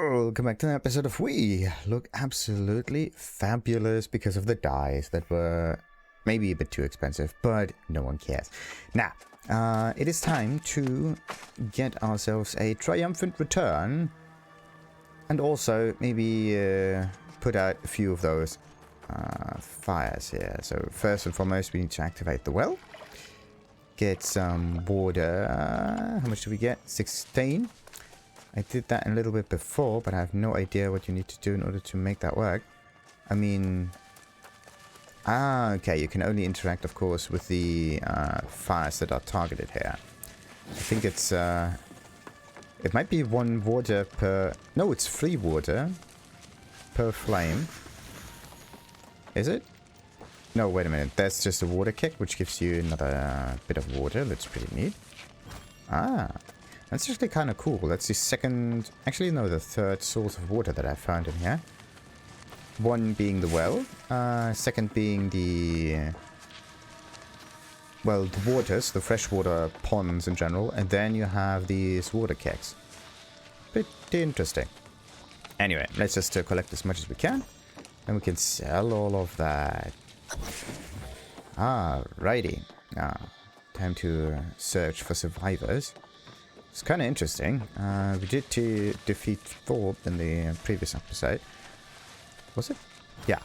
Welcome back to an episode of We Look Absolutely Fabulous because of the dyes that were maybe a bit too expensive, but no one cares. Now, it is time to get ourselves a triumphant return and also maybe put out a few of those fires here. So first and foremost, we need to activate the well. Get some water. How much do we get? 16. I did that a little bit before, but I have no idea what you need to do in order to make that work. I mean... okay, you can only interact, of course, with the fires that are targeted here. I think it's... it might be 1 water per... No, it's 3 water per flame. Is it? No, wait a minute. That's just a water kick, which gives you another bit of water. That's pretty neat. That's actually kind of cool. That's the second... Actually, no, the third source of water that I found in here. One being the well. Second being the... Well, the waters, the freshwater ponds in general. And then you have these water kegs. Pretty interesting. Anyway, let's just collect as much as we can. And we can sell all of that. Alrighty. Time to search for survivors. It's kind of interesting. We did defeat Thorpe in the previous episode. Was it? Yeah.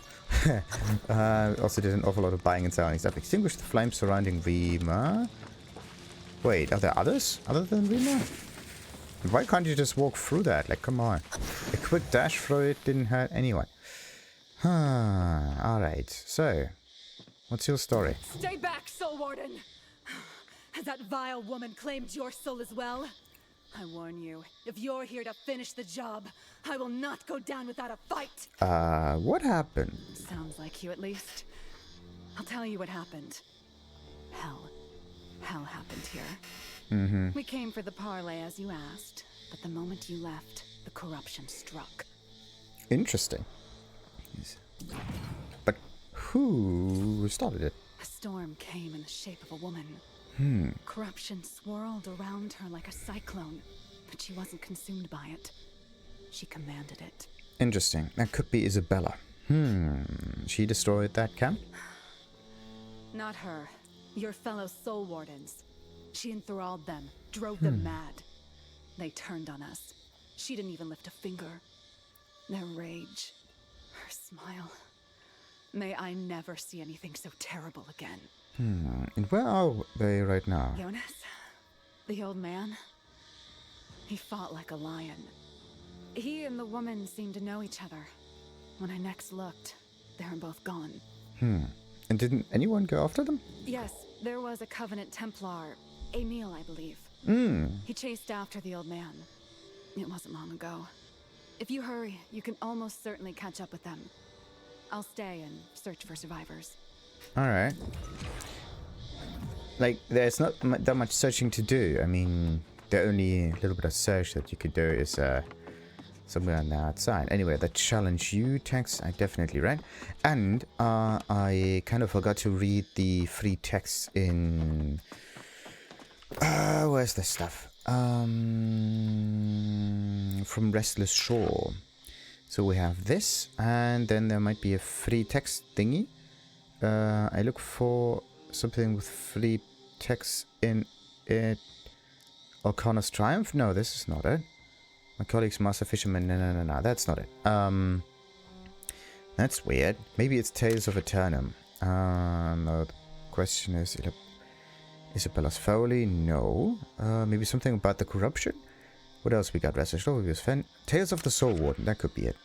Also did an awful lot of buying and selling stuff. Extinguish the flames surrounding Rima. Wait, are there others other than Rima? Why can't you just walk through that? Like, come on. A quick dash through it didn't hurt anyone. Alright, so... What's your story? Stay back, Soul Warden! Has that vile woman claimed your soul as well? I warn you, if you're here to finish the job, I will not go down without a fight! What happened? Sounds like you at least. I'll tell you what happened. Hell. Hell happened here. We came for the parley as you asked, but the moment you left, the corruption struck. Interesting. But who started it? A storm came in the shape of a woman. Corruption swirled around her like a cyclone, but she wasn't consumed by it. She commanded it. Interesting. That could be Isabella. She destroyed that camp? Not her. Your fellow Soul Wardens. She enthralled them, drove them mad. They turned on us. She didn't even lift a finger. Their rage, her smile. May I never see anything so terrible again. And where are they right now? Yonas, the old man, he fought like a lion. He and the woman seemed to know each other. When I next looked, they were both gone. And didn't anyone go after them? Yes, there was a Covenant Templar, Emile, I believe. He chased after the old man. It wasn't long ago. If you hurry, you can almost certainly catch up with them. I'll stay and search for survivors. Alright. Like, there's not that much searching to do. I mean, the only little bit of search that you could do is somewhere on the outside. Anyway, the challenge you text, I definitely read. And I kind of forgot to read the free text in... where's this stuff? From Restless Shore. So we have this, and then there might be a free text thingy. I look for something with free text in it. O'Connor's Triumph? No, this is not it. My colleague's Master Fisherman. No, that's not it. That's weird. Maybe it's Tales of Eternum. No, the question is Isabella's Folly? No. Maybe something about the corruption? What else we got? Restless Fen. Tales of the Soul Warden. That could be it.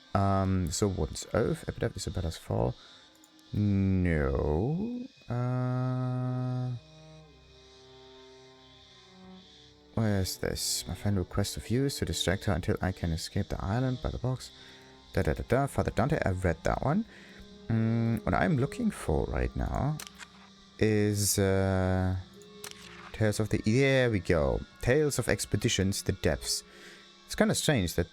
Soul Warden's Oath. Epitaph Isabella's Fall. No. Where's this? My friend requests of use to distract her until I can escape the island by the box. Father Dante, I've read that one. What I'm looking for right now is Tales of the... There we go. Tales of Expeditions, the Depths. It's kind of strange that...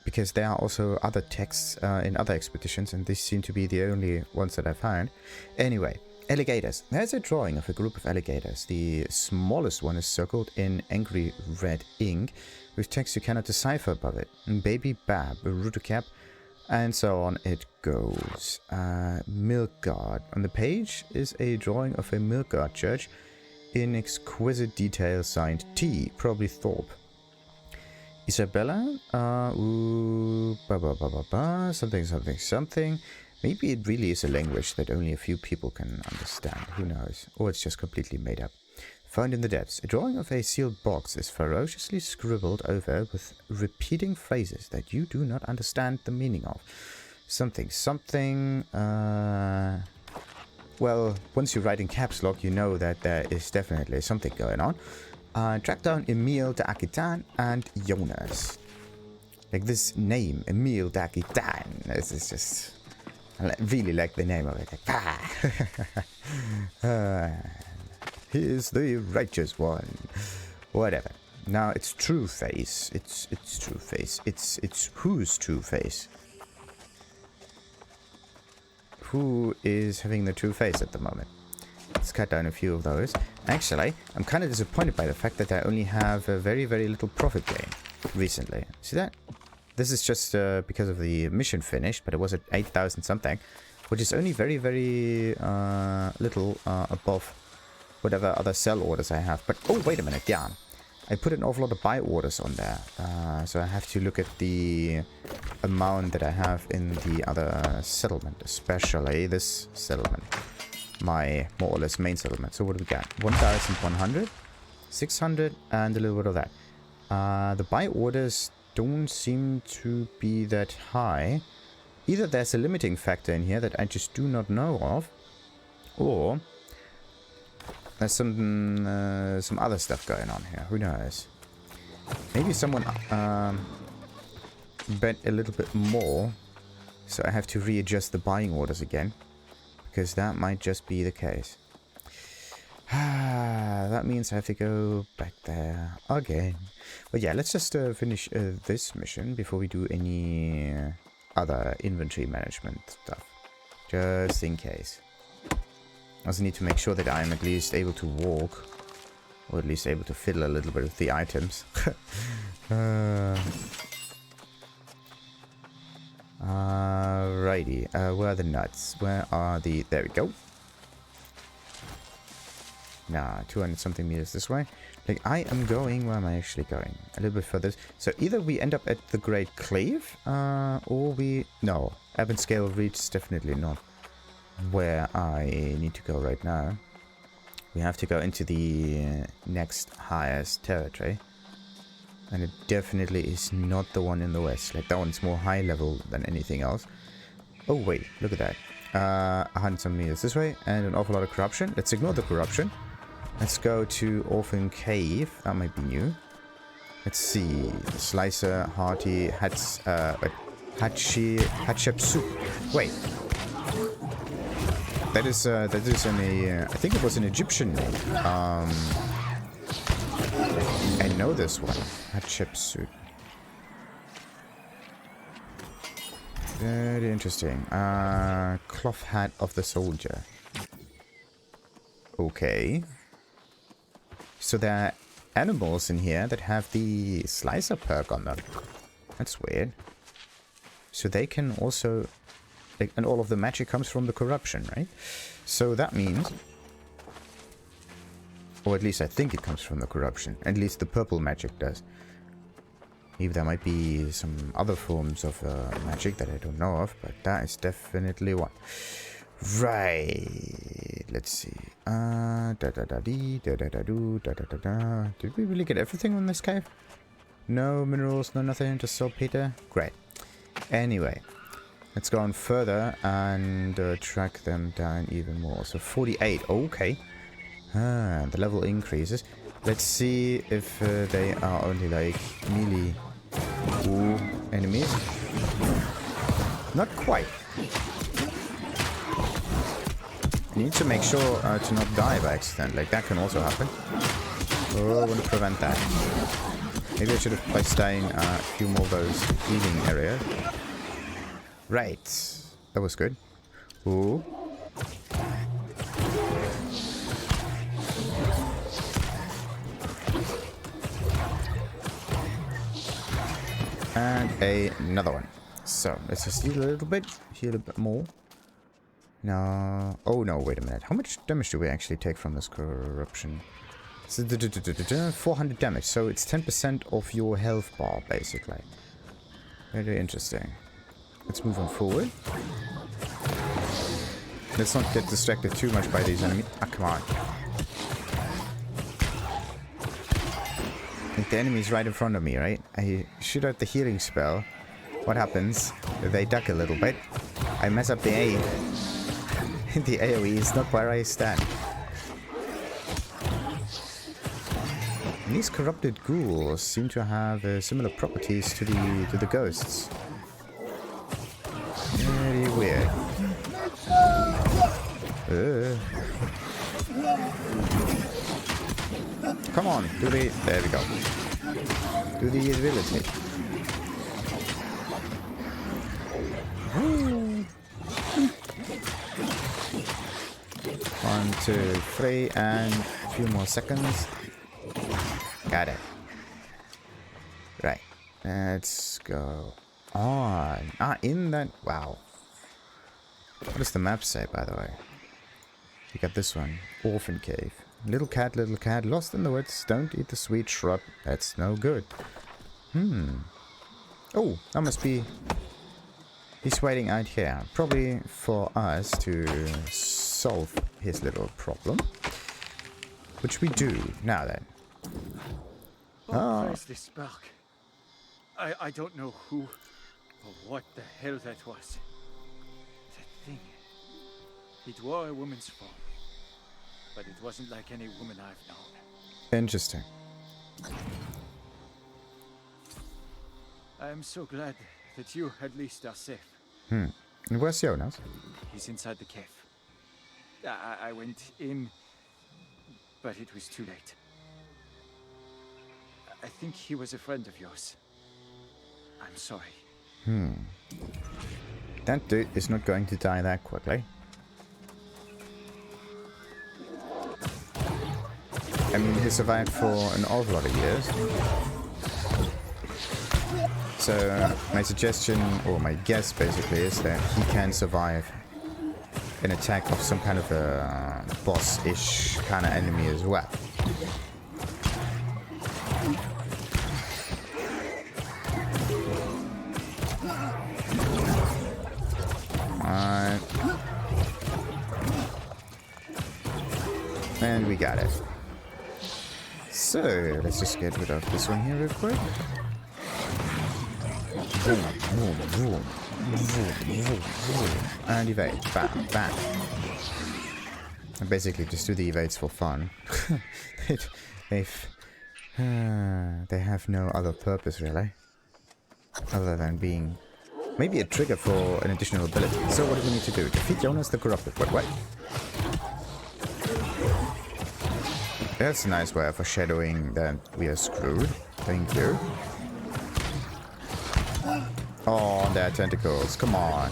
Because there are also other texts in other expeditions, and these seem to be the only ones that I found. Anyway, Alligators. There's a drawing of a group of alligators. The smallest one is circled in angry red ink with text you cannot decipher above it. Baby Bab, a Rutocap, and so on it goes. Milk guard. On the page is a drawing of a milk guard church in exquisite detail signed T, probably Thorpe. Isabella, something. Maybe it really is a language that only a few people can understand, who knows, or it's just completely made up. Found in the depths, a drawing of a sealed box is ferociously scribbled over with repeating phrases that you do not understand the meaning of. Something, well, once you write in caps lock, you know that there is definitely something going on. Track down Emile D'Aquitane and Yonas. Like this name, Emile D'Aquitane, this is just... I really like the name of it. He is the righteous one. Whatever. Now it's True Face. It's True Face. It's whose True Face? Who is having the true face at the moment? Let's cut down a few of those. Actually, I'm kind of disappointed by the fact that I only have a very, very little profit gain recently. See that? This is just because of the mission finished, but it was at 8,000 something, which is only very, very little above whatever other sell orders I have. But, oh, wait a minute, yeah. I put an awful lot of buy orders on there, so I have to look at the amount that I have in the other settlement, especially this settlement. My more or less main settlement. So what do we got? 1,100, 600, and a little bit of that. The buy orders don't seem to be that high. Either there's a limiting factor in here that I just do not know of, or there's some other stuff going on here. Who knows? Maybe someone bet a little bit more, so I have to readjust the buying orders again, because that might just be the case. That means I have to go back there again. But yeah, let's just finish this mission before we do any other inventory management stuff. Just in case. I also need to make sure that I'm at least able to walk. Or at least able to fiddle a little bit with the items. Alrighty. Where are the nuts? Where are the... There we go. Nah, 200 something meters this way. Like, I am going... Where am I actually going? A little bit further. So either we end up at the Great Cleave, or we... No. Ebonscale Reach is definitely not where I need to go right now. We have to go into the next highest territory. And it definitely is not the one in the west. Like, that one's more high level than anything else. Oh, wait. Look at that. 100 some meters this way. And an awful lot of corruption. Let's ignore the corruption. Let's go to Orphan Cave. That might be new. Let's see. Slicer, Hearty, Hatshepsut. Wait. That is an I think it was an Egyptian name. I know this one. Hatshepsut. Very interesting. Cloth hat of the soldier. Okay. So there are animals in here that have the slicer perk on them. That's weird. So they can also... Like, and all of the magic comes from the corruption, right? So that means... Or at least I think it comes from the corruption. At least the purple magic does. Maybe there might be some other forms of magic that I don't know of, but that is definitely one. Right. Let's see. Did we really get everything on this cave? No minerals, no nothing, just saltpeter? Great. Anyway. Let's go on further and track them down even more. So 48. Okay. The level increases. Let's see if they are only like melee enemies. Not quite. I need to make sure to not die by accident. Like, that can also happen. Oh, I want to prevent that. Maybe I should have placed down a few more of those healing areas. Right. That was good. Ooh. And another one. So, let's just heal a little bit. Heal a bit more. No. Oh, no, wait a minute. How much damage do we actually take from this corruption? So, 400 damage. So, it's 10% of your health bar, basically. Very interesting. Let's move on forward. Let's not get distracted too much by these enemies. Ah, come on. Like the enemy's right in front of me, right? I shoot out the healing spell. What happens? They duck a little bit. I mess up the A. The AoE is not where I stand. And these corrupted ghouls seem to have similar properties to the ghosts. Very weird. Come on, do the... There we go. Do the ability. 1, 2, 3, and a few more seconds. Got it. Right. Let's go on. Ah, in that... Wow. What does the map say, by the way? You got this one. Orphan Cave. Little cat, lost in the woods. Don't eat the sweet shrub. That's no good. Oh, that must be... He's waiting out here. Probably for us to solve his little problem. Which we do. Now then. Where's this spark? I don't know who or what the hell that was. That thing. It wore a woman's form. But it wasn't like any woman I've known. Interesting. I am so glad that you at least are safe. And where's Yonas? He's inside the cave. I went in, but it was too late. I think he was a friend of yours. I'm sorry. That dude is not going to die that quickly. I mean, he survived for an awful lot of years. So, my suggestion, or my guess basically, is that he can survive an attack of some kind of a boss-ish kind of enemy as well. And we got it. So, let's just get rid of this one here real quick. Boom, boom, boom, boom, boom, boom. And evade. Bam, bam. And basically just do the evades for fun. They have no other purpose really. Other than being maybe a trigger for an additional ability. So what do we need to do? Defeat Yonas the Corrupted. Wait. That's a nice way of foreshadowing that we are screwed. Thank you. Oh, there are tentacles. Come on.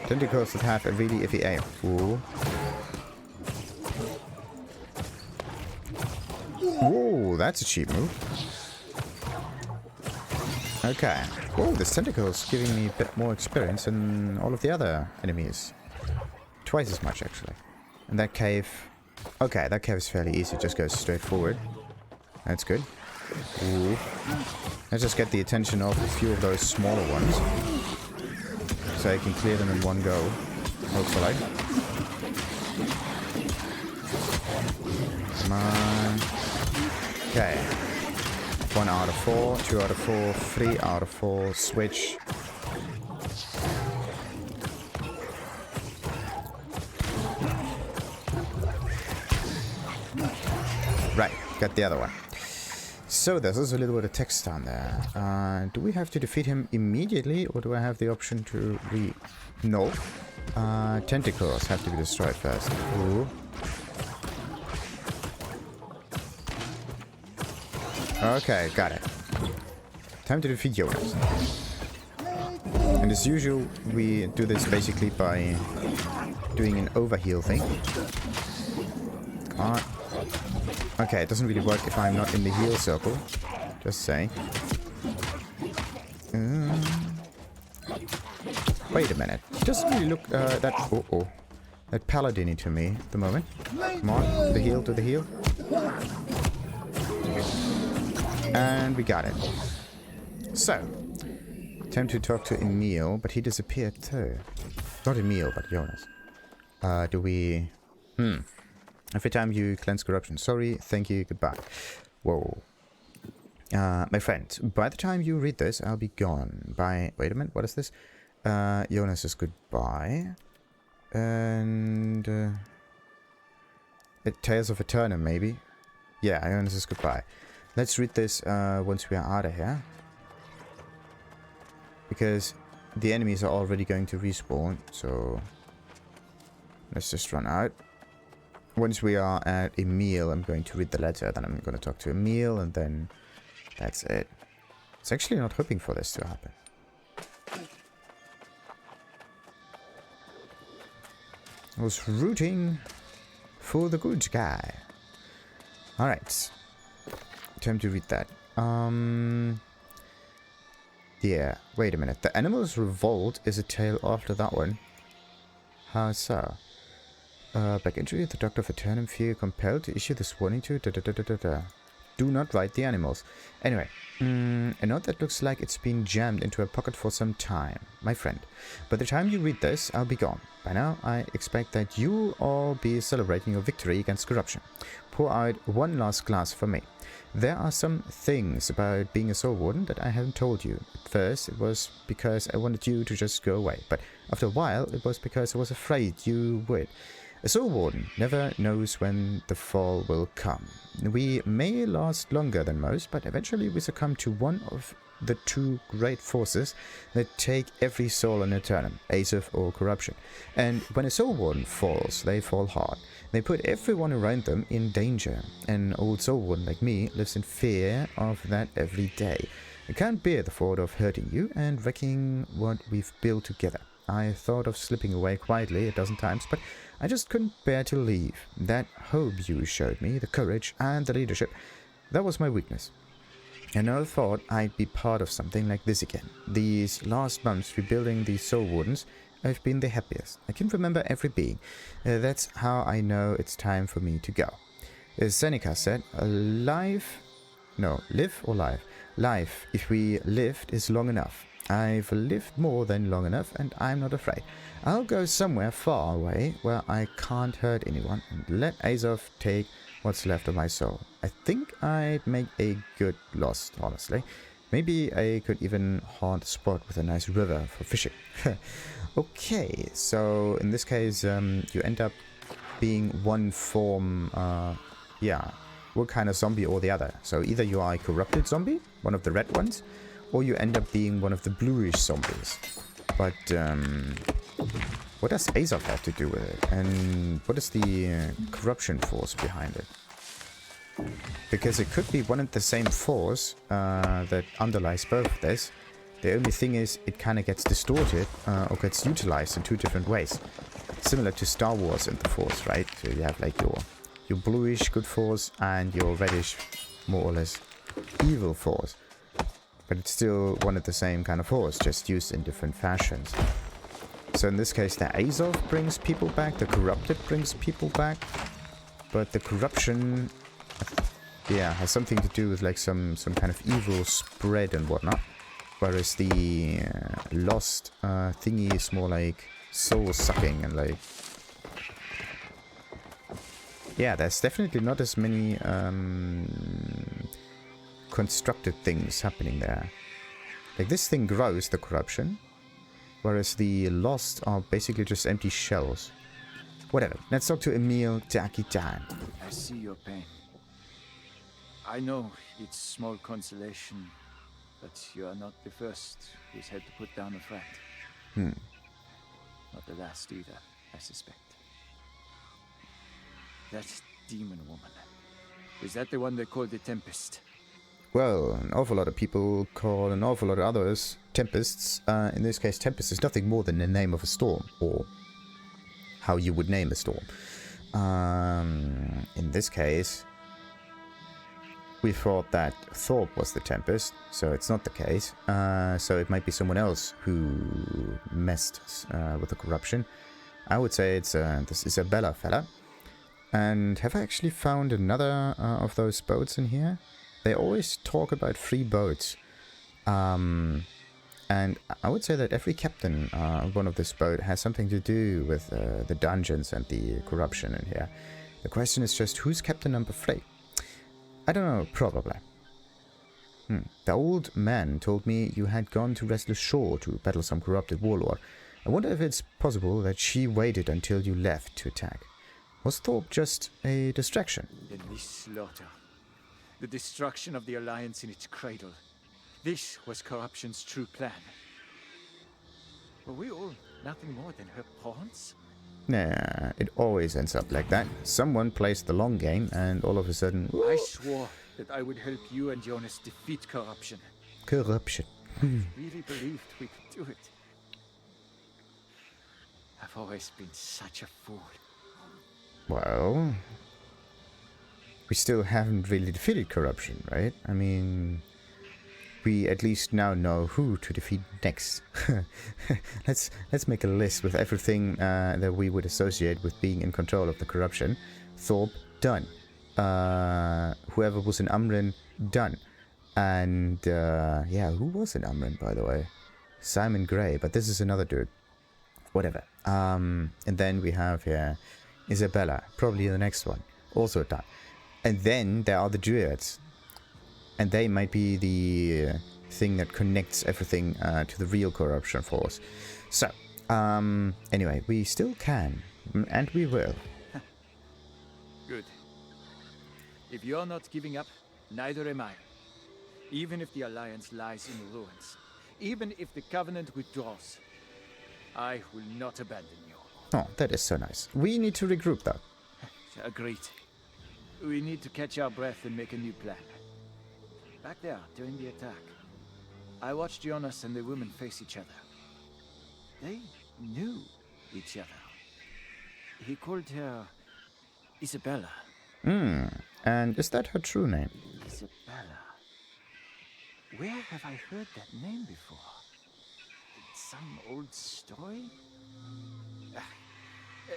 Tentacles that have a really iffy aim. Ooh. Whoa, that's a cheap move. Okay. Whoa, this tentacle is giving me a bit more experience than all of the other enemies. Twice as much, actually. And that cave... Okay, that cave is fairly easy. Just goes straight forward. That's good. Ooh. Let's just get the attention of a few of those smaller ones. So I can clear them in one go. Hopefully. Come on. Okay. 1 out of 4, 2 out of 4, 3 out of 4. Switch. Right, got the other one. So there's also a little bit of text down there. Do we have to defeat him immediately, or do I have the option to No. Tentacles have to be destroyed first. Ooh. Okay, got it. Time to defeat Yonas. And as usual, we do this basically by doing an overheal thing. Come on. Okay, it doesn't really work if I'm not in the heal circle. Just saying. Wait a minute. It doesn't really look that paladin-y to me at the moment. Come on, the heal to the heal. And we got it. So, time to talk to Emile, but he disappeared too. Not Emile, but Yonas. Do we... Every time you cleanse corruption. Sorry, thank you, goodbye. Whoa. My friend, by the time you read this, I'll be gone. Wait a minute, what is this? Yonas is goodbye. And... Tales of Eternum, maybe? Yeah, Yonas is goodbye. Let's read this once we are out of here. Because the enemies are already going to respawn, so... Let's just run out. Once we are at Emile, I'm going to read the letter, then I'm going to talk to Emile, and then that's it. It's actually not hoping for this to happen. I was rooting for the good guy. Alright. Time to read that. Yeah, wait a minute. The Animals Revolt is a tale after that one. How so? Back injury, the Doctor of Eternum feel compelled to issue this warning to do not ride the animals. Anyway, a note that looks like it's been jammed into a pocket for some time. My friend, by the time you read this, I'll be gone. By now, I expect that you'll all be celebrating your victory against corruption. Pour out one last glass for me. There are some things about being a soul warden that I haven't told you. At first, it was because I wanted you to just go away. But after a while, it was because I was afraid you would. A soul warden never knows when the fall will come. We may last longer than most, but eventually we succumb to one of the two great forces that take every soul in Eternum, Azov or corruption. And when a soul warden falls, they fall hard. They put everyone around them in danger. An old soul warden like me lives in fear of that every day. I can't bear the thought of hurting you and wrecking what we've built together. I thought of slipping away quietly a dozen times, but I just couldn't bear to leave. That hope you showed me, the courage and the leadership, that was my weakness. I never thought I'd be part of something like this again. These last months rebuilding these soul wardens, I've been the happiest. I can remember every being. That's how I know it's time for me to go. As Seneca said, live or live? Life, if we lived, is long enough. I've lived more than long enough, and I'm not afraid. I'll go somewhere far away where I can't hurt anyone and let Azov take what's left of my soul. I think I'd make a good lost, honestly. Maybe I could even haunt a spot with a nice river for fishing. Okay, so in this case, you end up being one form, one kind of zombie or the other. So either you are a corrupted zombie, one of the red ones, or you end up being one of the bluish zombies. But what does Azov have to do with it? And what is the corruption force behind it? Because it could be one and the same force that underlies both of this. The only thing is it kind of gets distorted or gets utilized in two different ways. Similar to Star Wars and the Force, right? So you have like your bluish good force and your reddish, more or less, evil force. But it's still one and the same kind of force, just used in different fashions. So in this case, the Azov brings people back, the Corrupted brings people back. But the corruption, has something to do with like some kind of evil spread and whatnot. Whereas the lost thingy is more like soul-sucking and like... Yeah, there's definitely not as many constructed things happening there. Like this thing grows, the corruption, whereas the lost are basically just empty shells. Whatever, let's talk to Emile D'Aquitane. I see your pain. I know it's small consolation, but you are not the first who's had to put down a friend. Not the last either, I suspect. That demon woman. Is that the one they call the Tempest? Well, an awful lot of people call an awful lot of others Tempests. In this case, Tempest is nothing more than the name of a storm, or how you would name a storm. In this case, we thought that Thorpe was the Tempest, so it's not the case. So it might be someone else who messed with the corruption. I would say it's this Isabella fella. And have I actually found another of those boats in here? They always talk about 3 boats. And I would say that every captain of one of this boat has something to do with the dungeons and the corruption in here. The question is just, who's captain number 3? I don't know, probably. The old man told me you had gone to Restless Shore to battle some corrupted warlord. I wonder if it's possible that she waited until you left to attack. Was Thorpe just a distraction? In this slaughter, the destruction of the Alliance in its cradle, this was corruption's true plan. Were we all nothing more than her pawns? Nah, it always ends up like that. Someone plays the long game and all of a sudden... I swore that I would help you and Yonas defeat corruption. Corruption. Really believed we could do it. I've always been such a fool. Well... we still haven't really defeated corruption, right? I mean... we at least now know who to defeat next. let's make a list with everything that we would associate with being in control of the corruption. Thorpe, done. Whoever was in Amrin, done. And yeah, who was in Amrin, by the way? Simon Gray, but this is another dude. Whatever. And then we have here Isabella, probably the next one, also done. And then there are the Druids. And they might be the thing that connects everything to the real corruption force. So, anyway, we still can, and we will. Good. If you're not giving up, neither am I. Even if the Alliance lies in ruins, even if the Covenant withdraws, I will not abandon you. Oh, that is so nice. We need to regroup, though. Agreed. We need to catch our breath and make a new plan. Back there, during the attack, I watched Yonas and the women face each other. They knew each other. He called her Isabella. And is that her true name? Isabella. Where have I heard that name before? Some old story?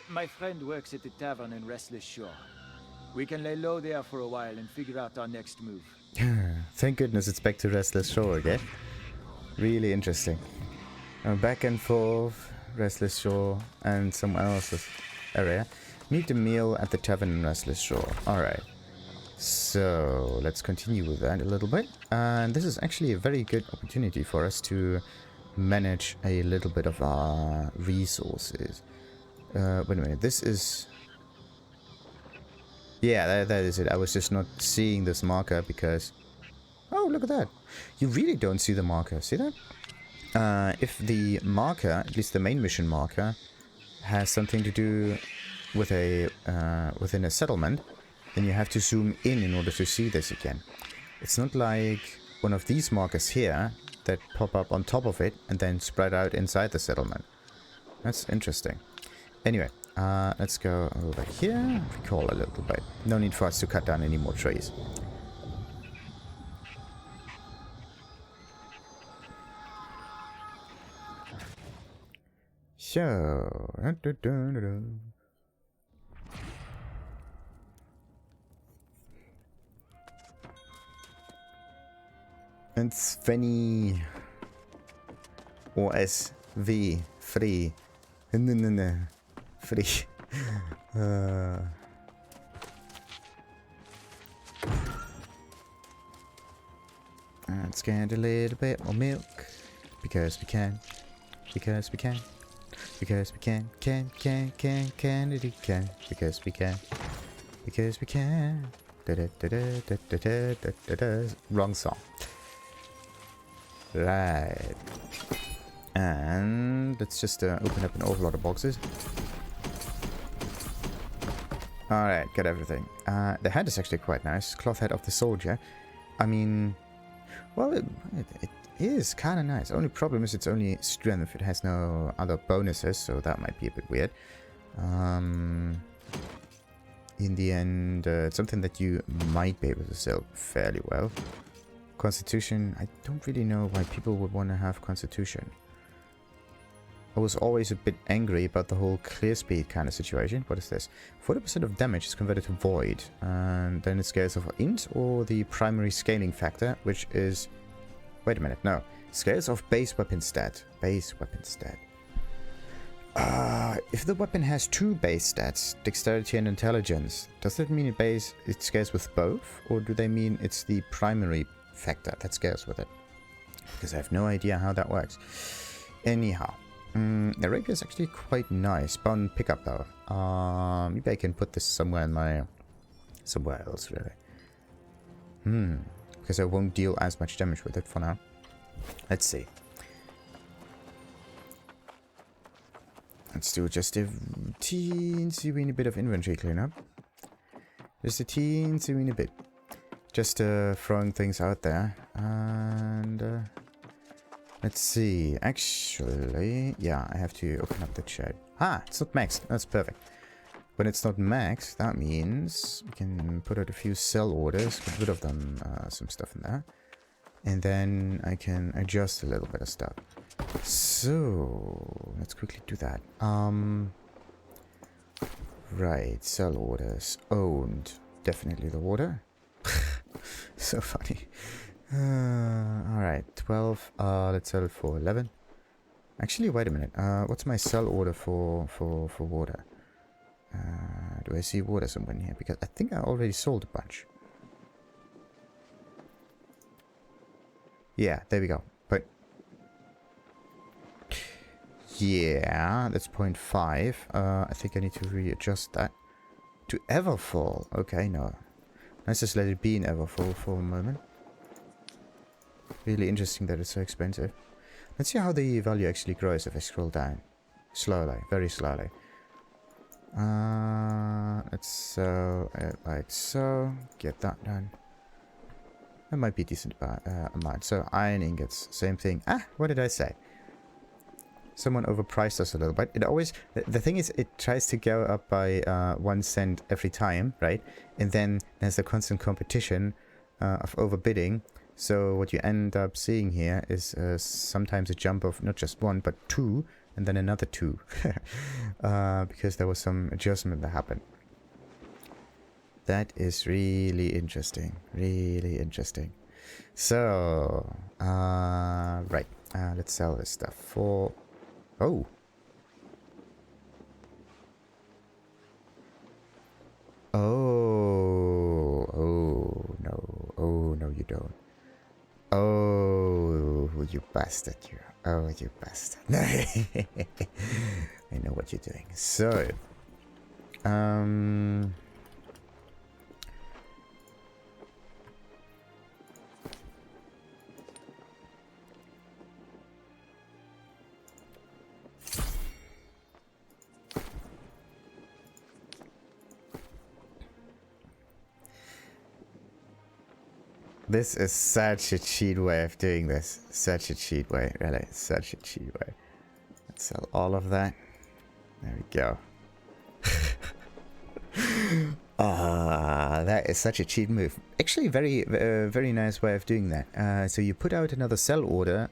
My friend works at the tavern in Restless Shore. We can lay low there for a while and figure out our next move. Thank goodness it's back to Restless Shore again. Really interesting. Back and forth, Restless Shore, and someone else's area. Meet Emile at the tavern in Restless Shore. Alright. So, let's continue with that a little bit. And this is actually a very good opportunity for us to manage a little bit of our resources. Wait a minute, this is... yeah, that is it. I was just not seeing this marker because... oh, look at that. You really don't see the marker. See that? If the marker, at least the main mission marker, has something to do with a within a settlement, then you have to zoom in order to see this again. It's not like one of these markers here that pop up on top of it and then spread out inside the settlement. That's interesting. Anyway, let's go over here, recall a little bit. No need for us to cut down any more trees. So... and Svenny... or SV... free... free... let's get a little bit more milk. Because we can. Because we can. Because we can. Can. Because we can. Because we can. Wrong song. Right. And let's just open up an awful lot of boxes. Alright, got everything. The head is actually quite nice. Cloth head of the soldier. I mean, well, it is kind of nice. Only problem is it's only strength. It has no other bonuses, so that might be a bit weird. in the end, it's something that you might be able to sell fairly well. Constitution, I don't really know why people would want to have Constitution. I was always a bit angry about the whole clear speed kind of situation. What is this? 40% of damage is converted to void, and then it scales of int or the primary scaling factor, which is... Wait a minute, no. Scales of base weapon stat. Base weapon stat. If the weapon has 2 base stats, dexterity and intelligence, does that mean it scales with both? Or do they mean it's the primary factor that scales with it? Because I have no idea how that works. Anyhow, the rapier is actually quite nice. Bone pickup though. Maybe I can put this somewhere in my... somewhere else really. Because I won't deal as much damage with it for now. Let's see. Let's do just a teensy weeny bit of inventory cleanup. Just a teensy weeny bit. Just throwing things out there. And let's see. Actually, yeah, I have to open up the chat. Ah, it's not maxed. That's perfect. When it's not maxed, that means we can put out a few sell orders, get rid of them, some stuff in there. And then I can adjust a little bit of stuff. So let's quickly do that. Right, sell orders. Owned. Definitely the order. So funny. Alright, 12. Let's sell it for 11. Actually, wait a minute. What's my sell order for water? Do I see water somewhere in here? Because I think I already sold a bunch. Yeah, there we go. But yeah, that's 0.5. I think I need to readjust that to Everfall. Okay, no. Let's just let it be in Everfall for a moment. Really interesting that it's so expensive. Let's see how the value actually grows if I scroll down. Slowly, very slowly. Let's sell it like so. Get that done. That might be a decent amount. So iron ingots, same thing. Ah, what did I say? Someone overpriced us a little bit. It always, the thing is, it tries to go up by 1 cent every time, right? And then there's a constant competition of overbidding. So what you end up seeing here is sometimes a jump of not just 1, but 2, and then another 2. Because there was some adjustment that happened. That is really interesting. Really interesting. So, right. Let's sell this stuff for... Oh. Oh. Oh, no. Oh, no, you don't. Oh, you bastard, you. Oh, you bastard. I know what you're doing. So, this is such a cheat way of doing this. Such a cheat way, really. Such a cheat way. Let's sell all of that. There we go. That is such a cheat move. Actually, very nice way of doing that. So you put out another sell order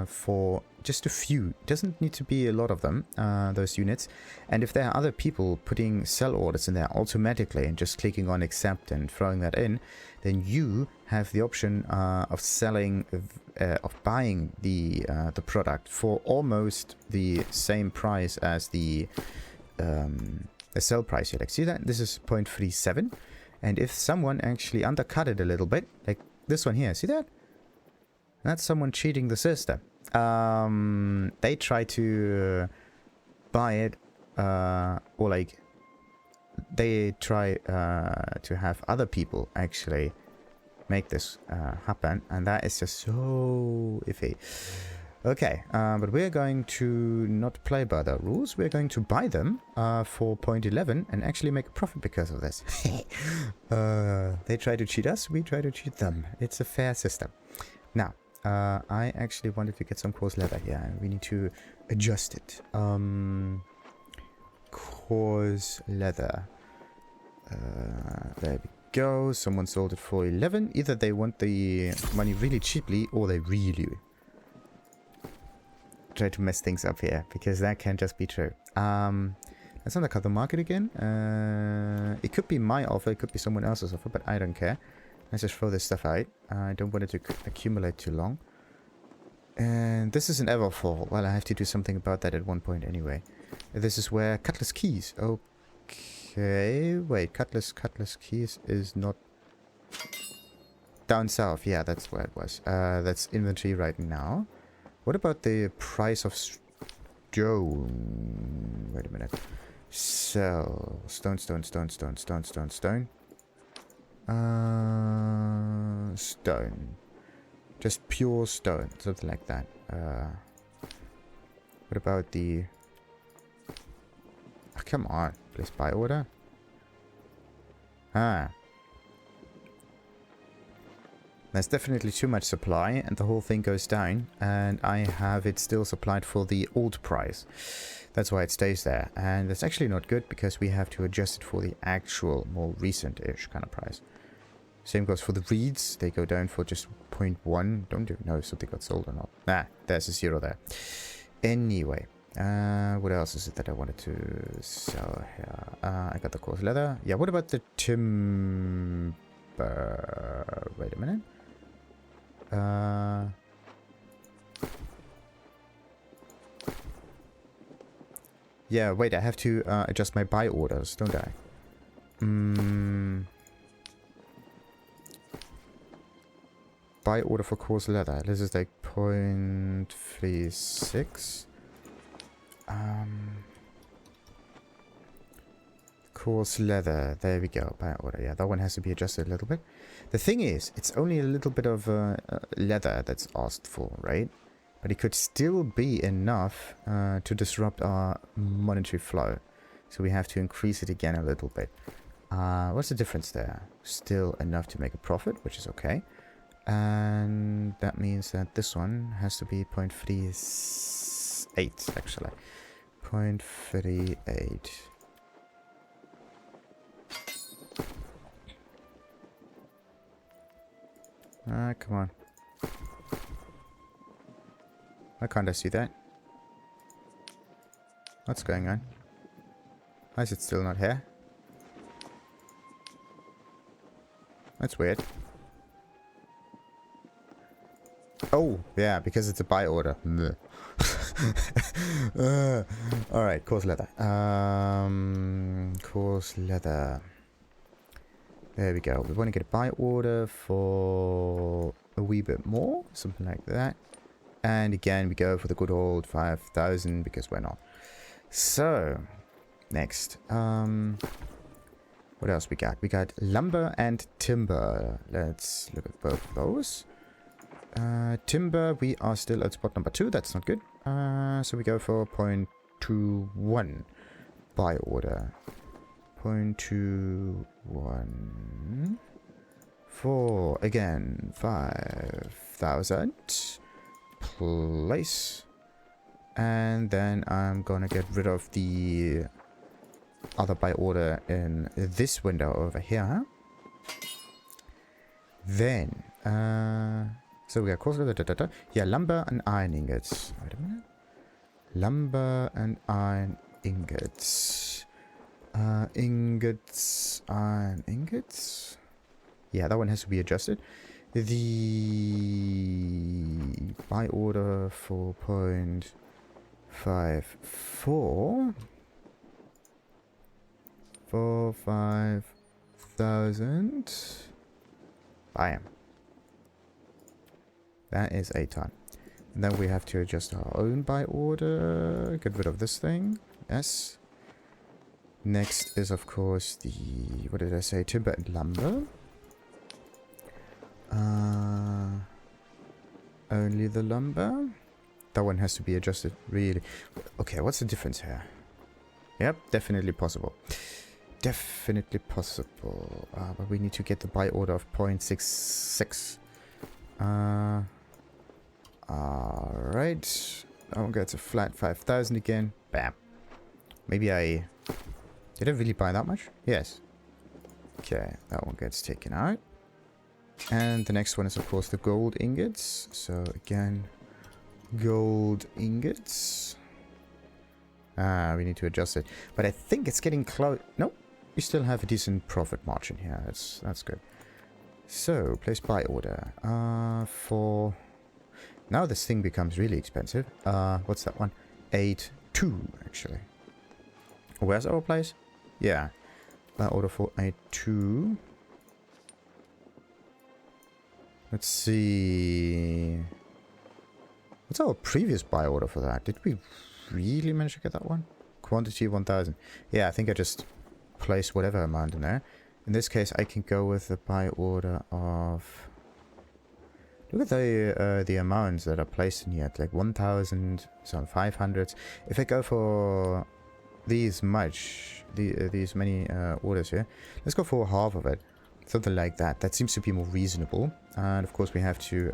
for just a few. It doesn't need to be a lot of them, those units. And if there are other people putting sell orders in there automatically and just clicking on accept and throwing that in, then you have the option of selling, of buying the product for almost the same price as the sell price here. Like, see that? This is 0.37. And if someone actually undercut it a little bit, like this one here, see that? That's someone cheating the system. They try to buy it, or like they try to have other people actually make this happen, and that is just so iffy. Okay, but we're going to not play by the rules. We're going to buy them for 0.11 and actually make a profit because of this. They try to cheat us, we try to cheat them. It's a fair system. Now, I actually wanted to get some coarse leather here, and we need to adjust it. Coarse leather. There we go. Someone sold it for 11. Either they want the money really cheaply, or they really try to mess things up here, because that can just be true. Let's undercut the market again. It could be my offer, it could be someone else's offer, but I don't care. Let's just throw this stuff out. I don't want it to accumulate too long. And this is an Everfall. Well, I have to do something about that at one point anyway. This is where Cutlass Keys. Okay, wait, Cutlass Keys is not down south. Yeah, that's where it was. That's inventory right now. What about the price of stone? Wait a minute. Sell stone. Stone. Just pure stone, something like that. What about the... Oh, come on, please buy order. There's definitely too much supply and the whole thing goes down, and I have it still supplied for the old price. That's why it stays there, and that's actually not good because we have to adjust it for the actual more recent-ish kind of price. Same goes for the reeds. They go down for just 0.1. Don't even know if something got sold or not. There's a 0 there. Anyway, what else is it that I wanted to sell here? I got the coarse leather. Yeah, what about the timber? Wait a minute. Yeah, wait, I have to adjust my buy orders, don't I? Buy order for coarse leather. This is like 0.36. Coarse leather. There we go. Buy order. Yeah, that one has to be adjusted a little bit. The thing is, it's only a little bit of leather that's asked for, right? But it could still be enough to disrupt our monetary flow. So we have to increase it again a little bit. What's the difference there? Still enough to make a profit, which is okay. And that means that this one has to be 0.38 actually. 0.38. Come on. Why can't I see that? What's going on? Why is it still not here? That's weird. Oh, yeah, because it's a buy order. Alright, coarse leather. Coarse leather. There we go. We want to get a buy order for a wee bit more. Something like that. And again, we go for the good old 5,000 because we're not. So, next. What else we got? We got lumber and timber. Let's look at both of those. Timber, we are still at spot number 2. That's not good. So we go for 0.21 buy order. 0.21 for, again, 5,000. Place. And then I'm gonna get rid of the other buy order in this window over here. Then, so we got coarse leather, yeah, lumber and iron ingots. Wait a minute. Lumber and iron ingots. Ingots, iron ingots. Yeah, that one has to be adjusted. The buy order for 0.54 for 5,000. Bam. That is a ton. And then we have to adjust our own buy order. Get rid of this thing. Yes. Next is, of course, the... What did I say? Timber and lumber. Only the lumber. That one has to be adjusted, really. Okay, what's the difference here? Yep, definitely possible. Definitely possible. But we need to get the buy order of 0.66. Alright. That one gets a flat 5,000 again. Bam. Maybe I... Did I really buy that much? Yes. Okay, that one gets taken out. And the next one is, of course, the gold ingots. So, again, gold ingots. We need to adjust it. But I think it's getting close. Nope. We still have a decent profit margin here. That's good. So, place buy order. For... Now this thing becomes really expensive. What's that one? 8-2, actually. Where's our place? Yeah. Buy order for 8-2. Let's see. What's our previous buy order for that? Did we really manage to get that one? Quantity 1000. Yeah, I think I just placed whatever amount in there. In this case, I can go with the buy order of... Look at the amounts that are placed in here. It's like 1000, some 500s. If I go for these many orders here, let's go for half of it. Something like that. That seems to be more reasonable. And of course we have to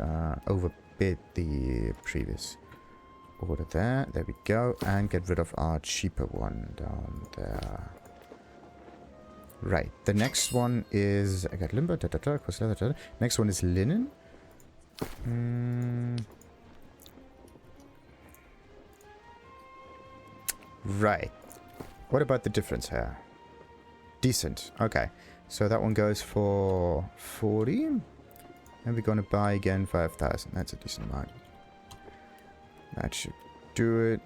overbid the previous order there. There we go. And get rid of our cheaper one down there. Right. The next one is... I got limber. Next one is linen. Right. What about the difference here? Decent. Okay. So that one goes for 40. And we're going to buy again 5,000. That's a decent amount. That should do it.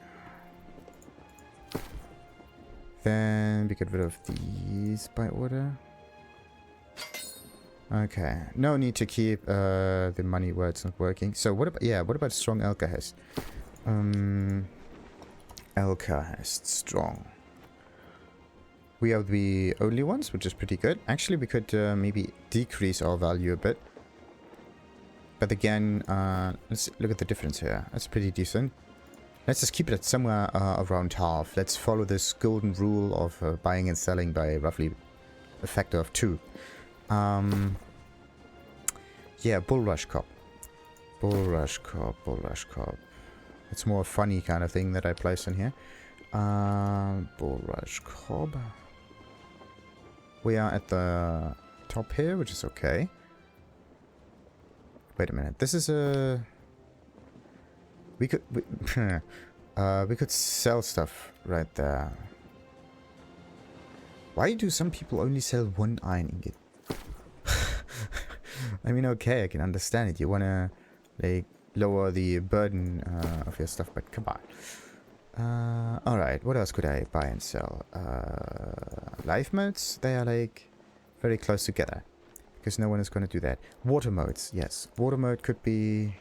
Then we get rid of these by order. Okay. No need to keep the money where it's not working. So what about... Yeah, what about strong alkahest? Alkahest. Strong. We are the only ones, which is pretty good. Actually, we could maybe decrease our value a bit. But again, let's look at the difference here. That's pretty decent. Let's just keep it at somewhere around half. Let's follow this golden rule of buying and selling by roughly a factor of 2. Yeah, Bulrush Cop. Bulrush Cop. It's more funny kind of thing that I place in here. Bulrush Cop. We are at the top here, which is okay. Wait a minute. This is a... We could sell stuff right there. Why do some people only sell one iron ingot? I mean, okay, I can understand it. You want to, like, lower the burden of your stuff, but come on. Alright, what else could I buy and sell? Life modes, they are like very close together. Because no one is going to do that. Water modes, yes. Water mode could be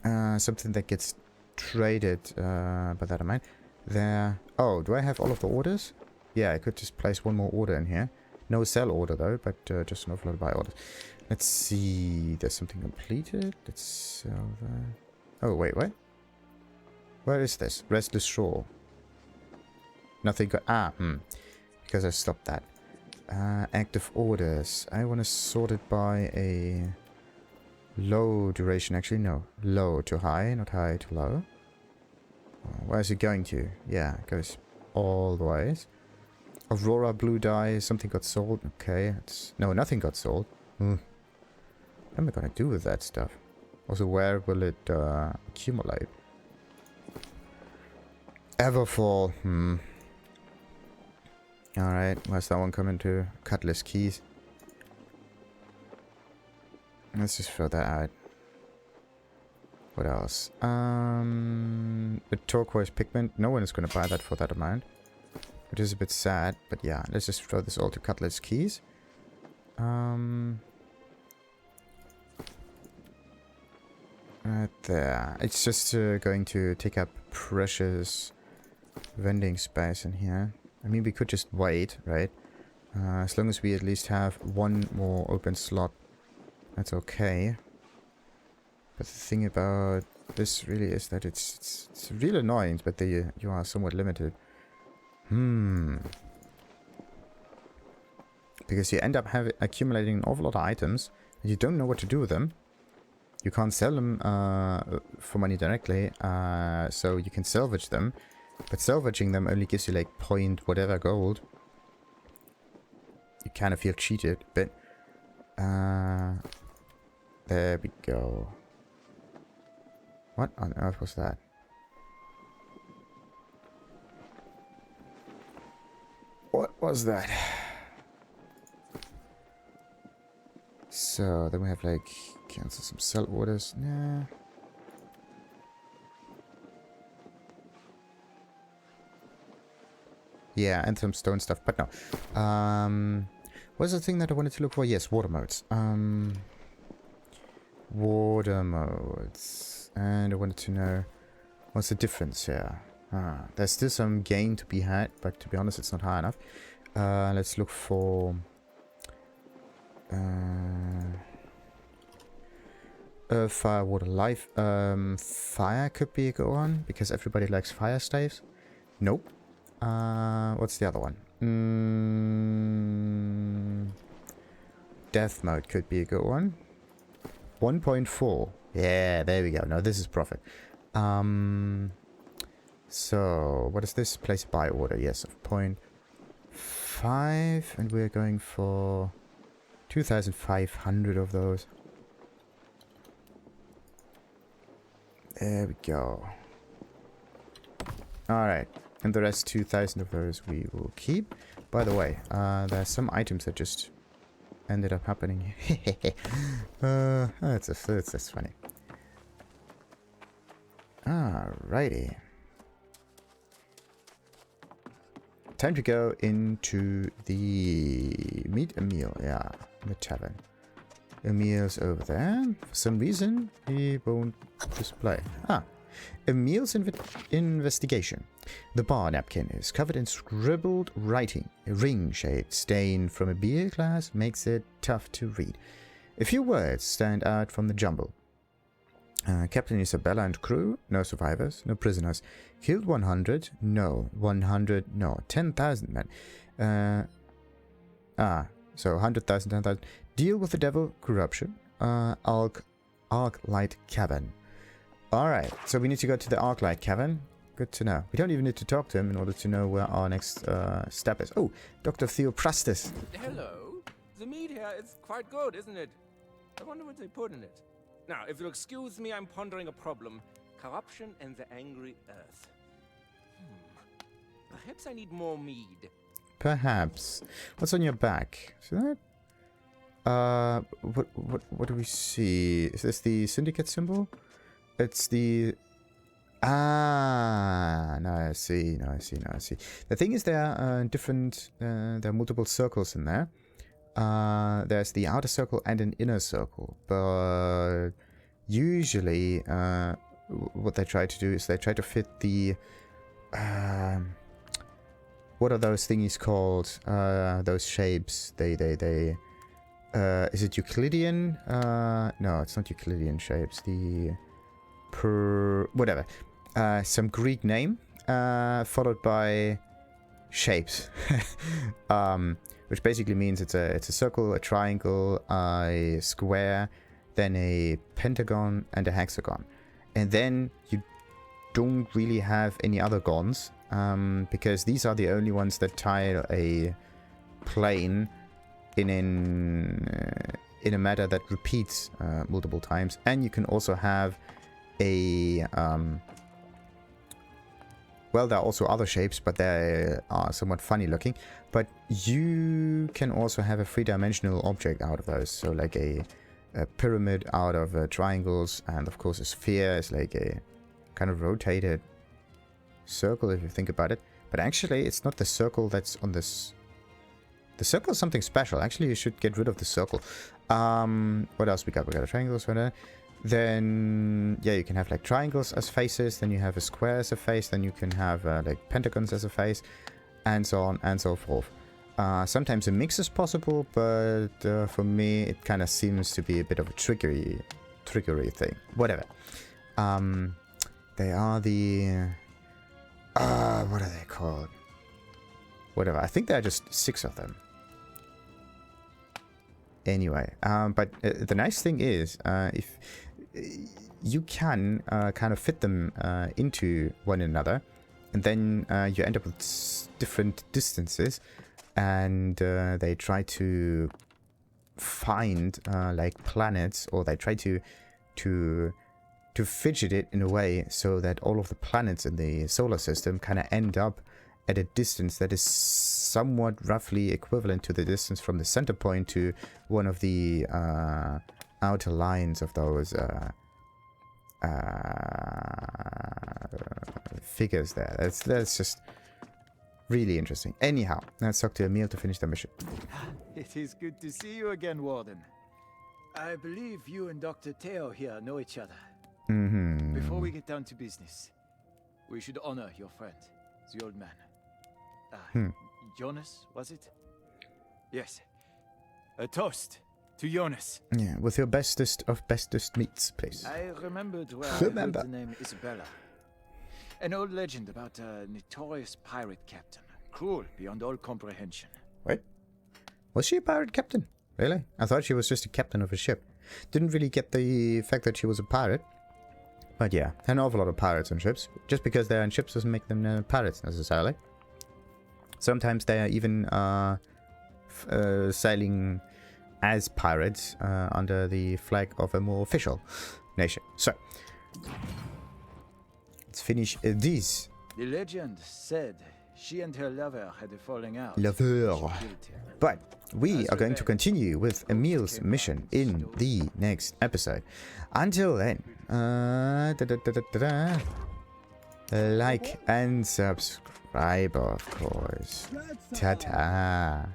something that gets traded by that amount. There. Oh, do I have all of the orders? Yeah, I could just place one more order in here. No sell order though, but just an overload buy orders. Let's see. There's something completed. Let's sell that. Oh, wait, what? Where is this? Restless Shore. Nothing got... Because I stopped that. Active orders. I want to sort it by a low duration. Actually, no. Low to high, not high to low. Where is it going to? Yeah, it goes all the ways. Aurora blue dye. Something got sold. Okay. No, nothing got sold. What am I going to do with that stuff? Also, where will it accumulate? Everfall. Alright, where's that one coming to? Cutlass keys. Let's just throw that out. What else? The turquoise pigment. No one is going to buy that for that amount. Which is a bit sad, but yeah, let's just throw this all to Cutlass keys. Right there. It's just going to take up precious vending space in here. I mean, we could just wait, right? As long as we at least have one more open slot, that's okay. But the thing about this really is that it's real annoying, but you are somewhat limited. Because you end up accumulating an awful lot of items, and you don't know what to do with them. You can't sell them for money directly, so you can salvage them. But salvaging them only gives you like point whatever gold. you kind of feel cheated a bit. There we go. What on earth was that? What was that? So then we have like cancel some salt orders. Nah. Yeah, and some stone stuff, but no. What's the thing that I wanted to look for? Yes, water modes. Water modes. And I wanted to know what's the difference here. There's still some gain to be had, but to be honest, it's not high enough. Let's look for earth, fire, water, life. Fire could be a good one because everybody likes fire staves. Nope. What's the other one? Death mode could be a good one. 1.4. Yeah, there we go. No, this is profit. So, what is this? Place by order. Yes, of 0.5. And we're going for 2,500 of those. There we go. Alright. And the rest 2,000 of those we will keep. By the way, there's some items that just ended up happening. That's just funny. Alrighty. Time to go into the meet Emile. Yeah, the tavern. Emile's over there. For some reason, he won't display. Emile's investigation. The bar napkin is covered in scribbled writing. A ring shade stain from a beer glass makes it tough to read. A few words stand out from the jumble. Captain Isabella and crew, no survivors, no prisoners. Killed 100, no. 100, no. 10,000 men. So 100,000, 10,000. Deal with the devil, corruption. Arc Light Cavern. Alright, so we need to go to the Arc Light Cavern. Good to know. We don't even need to talk to him in order to know where our next step is. Oh, Dr. Theophrastus. Hello. The meat here is quite good, isn't it? I wonder what they put in it. Now, if you'll excuse me, I'm pondering a problem. Corruption and the angry earth. Perhaps I need more mead. Perhaps. What's on your back? See that? What do we see? Is this the syndicate symbol? It's the... no, I see. The thing is, there are there are multiple circles in there. There's the outer circle and an inner circle, but usually what they try to do is they try to fit the what are those thingies called? Those shapes. They is it Euclidean? No, it's not Euclidean shapes. The whatever. Some Greek name followed by shapes. Which basically means it's a circle, a triangle, a square, then a pentagon and a hexagon. And then you don't really have any other gons, because these are the only ones that tile a plane in a matter that repeats multiple times. And you can also have a well, there are also other shapes, but they are somewhat funny looking. But you can also have a three-dimensional object out of those. So like a pyramid out of triangles, and of course a sphere is like a kind of rotated circle if you think about it. But actually it's not the circle that's on this. The circle is something special. Actually, you should get rid of the circle. What else we got? We got a triangle right there. Then, yeah, you can have like triangles as faces, then you have a square as a face, then you can have like pentagons as a face, and so on and so forth. Sometimes a mix is possible, but for me it kind of seems to be a bit of a trickery thing. Whatever. They are the... what are they called? Whatever. I think there are just 6 of them. Anyway, but the nice thing is, if you can kind of fit them into one another, and then you end up with different distances, and they try to find like planets, or they try to fidget it in a way so that all of the planets in the solar system kind of end up at a distance that is somewhat roughly equivalent to the distance from the center point to one of the outer lines of those figures there. That's just really interesting. Anyhow, let's talk to Emile to finish the mission. It is good to see you again, Warden. I believe you and Dr. Theo here know each other. Mm-hmm. Before we get down to business, we should honor your friend, the old man. Yonas, was it? Yes. A toast to Yonas. Yeah, with your bestest of bestest meats, please. I remembered where I heard the name Isabella. An old legend about a notorious pirate captain. Cruel beyond all comprehension. Wait. Was she a pirate captain? Really? I thought she was just a captain of a ship. Didn't really get the fact that she was a pirate. But yeah, an awful lot of pirates on ships. Just because they're on ships doesn't make them pirates necessarily. Sometimes they are even sailing as pirates under the flag of a more official nation. So, let's finish this. The legend said she and her lover had a falling out. Lover. But we are going to continue with Emile's mission in the next episode. Until then, like and subscribe, of course. Ta-ta.